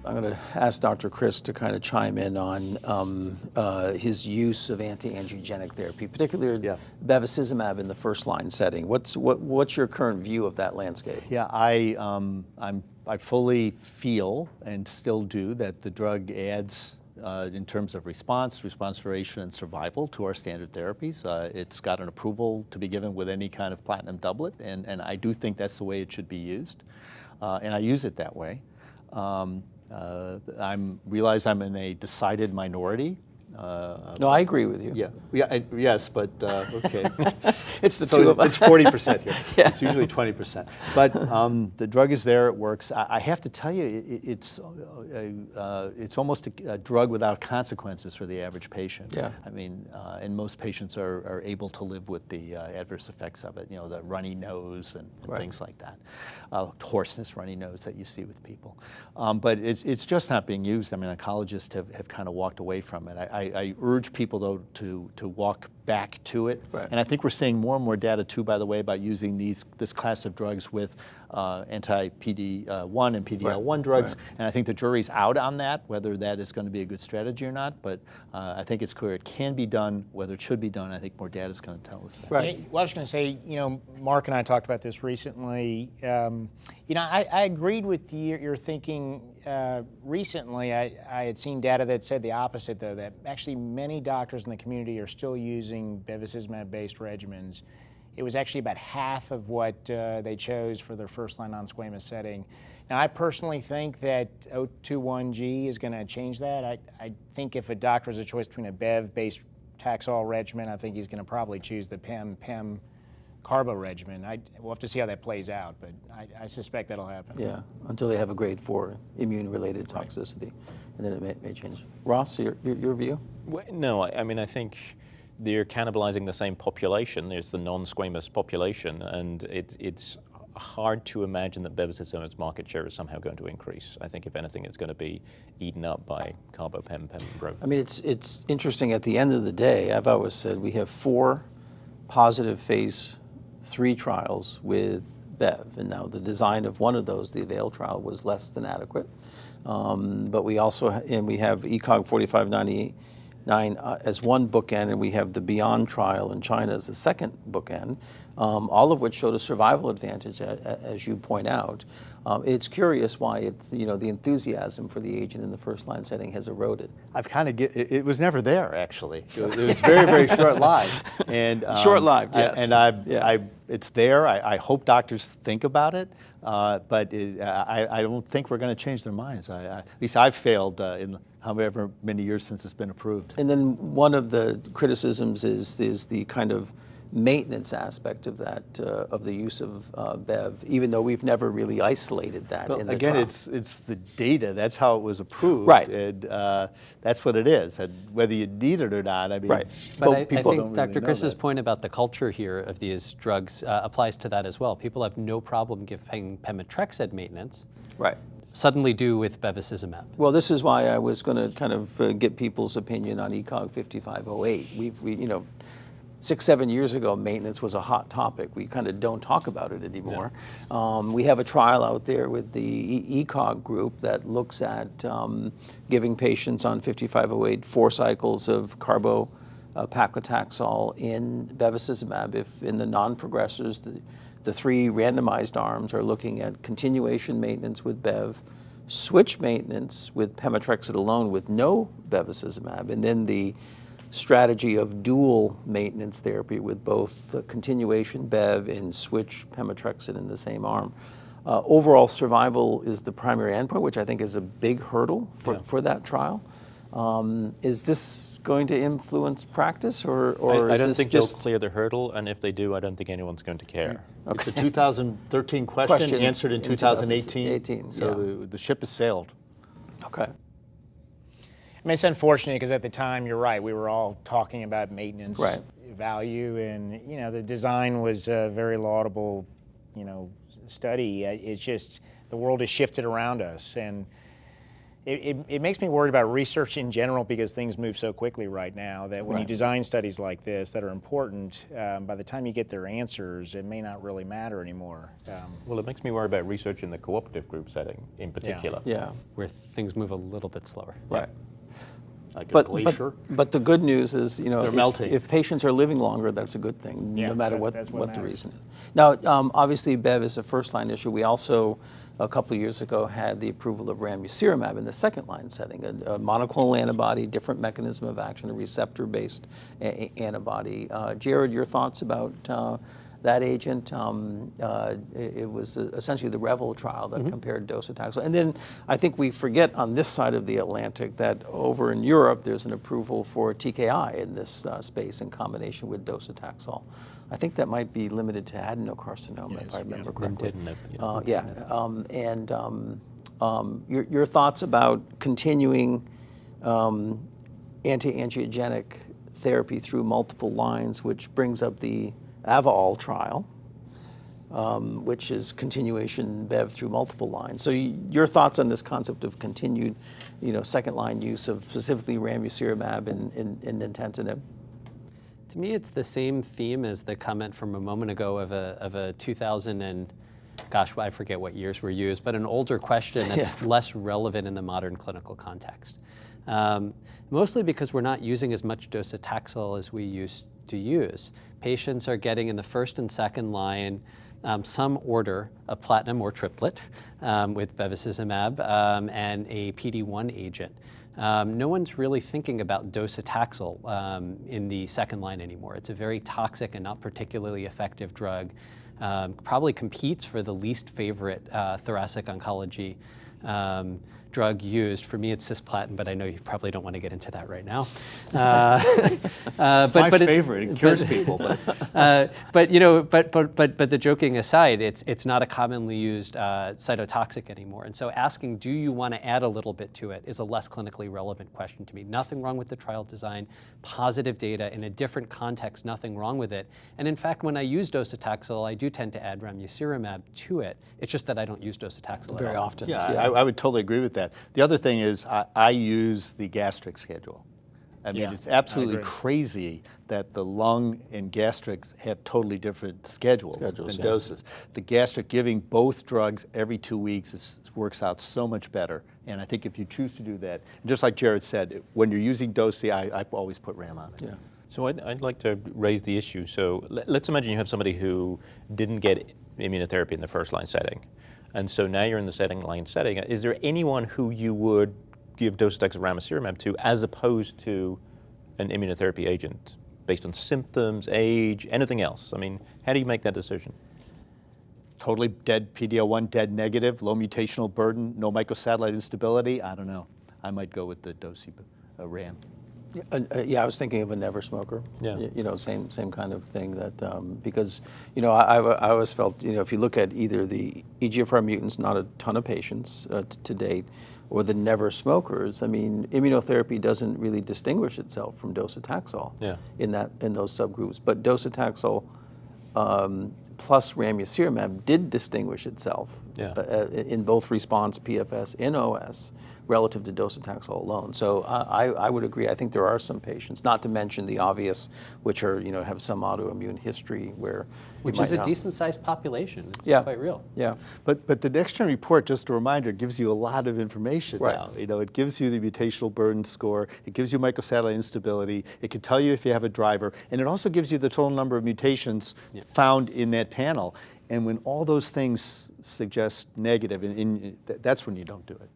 I'm going to ask Dr. Kris to kind of chime in on his use of anti-angiogenic therapy, particularly bevacizumab in the first-line setting. What's your current view of that landscape? Yeah, I fully feel and still do that the drug adds in terms of response duration, and survival to our standard therapies. It's got an approval to be given with any kind of platinum doublet, and I do think that's the way it should be used, and I use it that way. I realize I'm in a decided minority. No, I agree with you. Yes, but okay. It's the two of us. It's 40% here. It's usually 20%. But the drug is there, it works. I have to tell you, it's almost a drug without consequences for the average patient. Yeah. I mean, and most patients are able to live with the adverse effects of it, the runny nose and things like that. Hoarseness, runny nose that you see with people. But it's just not being used. I mean, oncologists have kind of walked away from it. I urge people, though, to walk back to it. Right. And I think we're seeing more and more data, too, by the way, about using this class of drugs with anti-PD-1 and PD-L1 drugs. Right. And I think the jury's out on that, whether that is going to be a good strategy or not. But I think it's clear it can be done. Whether it should be done, I think more data is going to tell us that. Right. Well, I was going to say, Mark and I talked about this recently. I agreed with your thinking recently. I had seen data that said the opposite, though, that actually many doctors in the community are still using bevacizumab-based regimens. It was actually about half of what they chose for their first-line non-squamous setting. Now, I personally think that 021G is going to change that. I think if a doctor has a choice between a bev-based Taxol regimen, I think he's going to probably choose the PEM carbo regimen. We'll have to see how that plays out, but I suspect that'll happen. Yeah, until they have a grade 4 immune-related toxicity, and then it may change. Ross, your view? Well, no, I mean, I think they're cannibalizing the same population. There's the non-squamous population, and it's hard to imagine that bevacizumab's market share is somehow going to increase. I think, if anything, it's going to be eaten up by carbo-PEM-PEM. I mean, it's interesting. At the end of the day, I've always said we have 4 positive phase 3 trials with Bev, and now the design of one of those, the AVAIL trial, was less than adequate. But we also we have ECOG 4599 as one bookend, and we have the Beyond trial in China as the second bookend, all of which showed a survival advantage, as you point out. It's curious why the enthusiasm for the agent in the first-line setting has eroded. It was never there, actually. It was very, very short-lived. And short-lived, yes. It's there. I hope doctors think about it, but I don't think we're going to change their minds. At least I've failed in however many years since it's been approved. And then one of the criticisms is the kind of maintenance aspect of that, of the use of Bev, even though we've never really isolated that in the again, trial. it's the data. That's how it was approved. Right. And that's what it is. And whether you need it or not, I mean, right. But I people think don't Dr. really know Kris's that. point about the culture here of these drugs applies to that as well. People have no problem giving pemetrexed maintenance. Right. Suddenly do with bevacizumab. Well, this is why I was going to kind of get people's opinion on ECOG 5508. We 6-7 years ago, maintenance was a hot topic. We kind of don't talk about it anymore. Yeah. We have a trial out there with the ECOG group that looks at giving patients on 5508 4 cycles of paclitaxel in bevacizumab. If in the non-progressors, the 3 randomized arms are looking at continuation maintenance with Bev, switch maintenance with pemetrexed alone with no bevacizumab, and then the strategy of dual maintenance therapy with both continuation Bev and switch pemetrexed in the same arm. Overall survival is the primary endpoint, which I think is a big hurdle for that trial. Is this going to influence practice, or I is don't this think just they'll clear the hurdle, and if they do, I don't think anyone's going to care. Okay. It's a 2013 question answered in 2018. So the ship has sailed. Okay. I mean, it's unfortunate because at the time, you're right, we were all talking about maintenance value, and the design was a very laudable, study. It's just the world has shifted around us, and It makes me worried about research in general because things move so quickly right now that when you Right. design studies like this that are important, by the time you get their answers, it may not really matter anymore. Well, it makes me worry about research in the cooperative group setting in particular. Yeah. Where things move a little bit slower. Right. Like a But, glacier. but the good news is, you know, They're melting. if patients are living longer, that's a good thing, Yeah, no matter that's what what the matters. reason is. Now, obviously, Bev is a first-line issue. We also, a couple of years ago, had the approval of ramucirumab in the second-line setting, a monoclonal antibody, different mechanism of action, a receptor-based antibody. Jared, your thoughts about that agent? It was essentially the REVEL trial that compared docetaxel. And then I think we forget on this side of the Atlantic that over in Europe there's an approval for TKI in this space in combination with docetaxel. I think that might be limited to adenocarcinoma, if I remember correctly. Your thoughts about continuing antiangiogenic therapy through multiple lines, which brings up the AVAL trial, which is continuation Bev through multiple lines. So your thoughts on this concept of continued, second-line use of specifically ramucirumab and nintedanib? To me, it's the same theme as the comment from a moment ago of a 2000 and, gosh, I forget what years were used, but an older question that's less relevant in the modern clinical context. Mostly because we're not using as much docetaxel as we used to use. Patients are getting in the first and second line some order of platinum or triplet with bevacizumab and a PD-1 agent. No one's really thinking about docetaxel in the second line anymore. It's a very toxic and not particularly effective drug. Probably competes for the least favorite thoracic oncology drug used. For me, it's cisplatin, but I know you probably don't want to get into that right now. It's my favorite. It cures people. But. But the joking aside, it's not a commonly used cytotoxic anymore. And so asking, do you want to add a little bit to it, is a less clinically relevant question to me. Nothing wrong with the trial design, positive data in a different context, nothing wrong with it. And in fact, when I use docetaxel, I do tend to add ramucirumab to it. It's just that I don't use docetaxel Very at all. often. Yeah, I would totally agree with that. The other thing is I use the gastric schedule. I mean, it's absolutely crazy that the lung and gastrics have totally different schedules and doses. The gastric giving both drugs every 2 weeks works out so much better. And I think if you choose to do that, just like Jared said, when you're using dosi, I always put RAM on it. Yeah. So I'd like to raise the issue. So let's imagine you have somebody who didn't get immunotherapy in the first line setting. And so now you're in the second line setting. Is there anyone who you would give docetaxel ramucirumab to as opposed to an immunotherapy agent based on symptoms, age, anything else? I mean, how do you make that decision? Totally dead PD-L1, dead negative, low mutational burden, no microsatellite instability. I don't know. I might go with the dosi RAM. Yeah, I was thinking of a never smoker. Yeah. Same kind of thing that because I always felt if you look at either the EGFR mutants, not a ton of patients to date, or the never smokers. I mean, immunotherapy doesn't really distinguish itself from docetaxel in those subgroups, but docetaxel plus ramucirumab did distinguish itself in both response, PFS, and OS relative to docetaxel alone. So I would agree. I think there are some patients, not to mention the obvious, which are have some autoimmune history where which is a decent-sized population. It's quite real. Yeah. But the next gen report, just a reminder, gives you a lot of information now. It gives you the mutational burden score. It gives you microsatellite instability. It can tell you if you have a driver, and it also gives you the total number of mutations found in that panel. And when all those things suggest negative, that's when you don't do it.